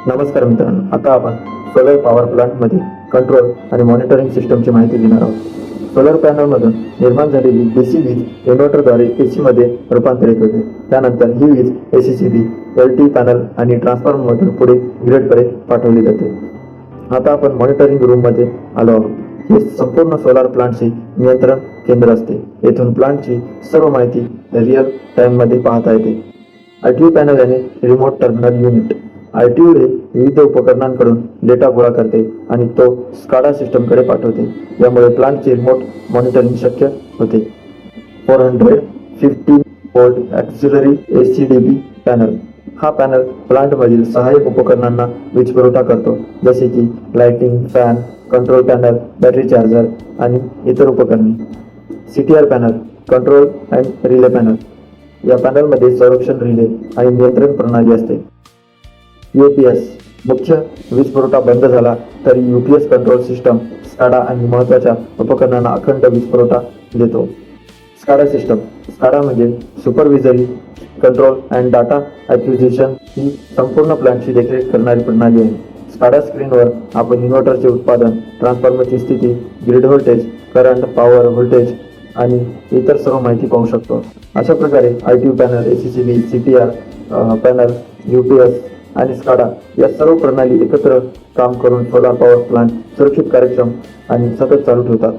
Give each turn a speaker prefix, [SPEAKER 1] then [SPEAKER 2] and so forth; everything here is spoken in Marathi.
[SPEAKER 1] नमस्कार मित्रांनो, आता आपण सोलर पॉवर प्लांटमध्ये कंट्रोल आणि मॉनिटरिंग सिस्टमची माहिती घेणार आहोत. सोलर पॅनलमधून निर्माण झालेली डीसी वीज इन्व्हर्टरद्वारे एसी मध्ये रूपांतरित होते. त्यानंतर ही वीज एसीसीबी, एलटी पॅनल आणि ट्रान्सफॉर्मरमधून पुढे ग्रिडकडे पाठवली जाते. आता आपण मॉनिटरिंग रूममध्ये आलो आहोत. हे संपूर्ण सोलार प्लांटचे नियंत्रण केंद्र असते. येथून प्लांटची सर्व माहिती रिअल टाइममध्ये पाहता येते. आयटीयू पॅनल आणि रिमोट टर्मिनल युनिट. आयटीयू हे विविध उपकरणांकडून डेटा गोळा करते आणि तो स्काडा सिस्टमकडे पाठवते. यामुळे प्लांटचे रिमोट मॉनिटरिंग शक्य होते. 450 व्होल्ट ऑक्झिलरी एसीडीबी पॅनल. हा पॅनल प्लांटमधील सहाय्यक उपकरणांना वीज पुरवठा करतो, जसे की lighting, fan, control panel, battery charger आणि इतर उपकरणे. CTR panel, control and relay panel. या पॅनलमध्ये संरक्षण रिले आणि नियंत्रण प्रणाली असते. यूपीएस. मुख्य वीज पुरवठा बंद झाला तरी यूपीएस कंट्रोल सिस्टम स्काडा आणि महत्त्वाच्या उपकरणांना अखंड वीज पुरवठा देतो. SCADA system. स्काडा म्हणजे supervisory control and data acquisition ही संपूर्ण प्लांटची देखरेख करणारी प्रणाली आहे. स्काडा स्क्रीनवर आपण इन्व्हर्टरचे उत्पादन, ट्रान्सफॉर्मरची स्थिती, grid voltage, current, power, voltage आणि इतर सर्व माहिती पाहू शकतो. अशा प्रकारे आयटीयू पॅनल, एसीसीबी, सीटीआर पॅनल, यूपीएस आणि स्काडा या सर्व प्रणाली एकत्र काम करून सोलार पॉवर प्लांट सुरक्षित, कार्यक्षम आणि सतत चालू ठेवतात.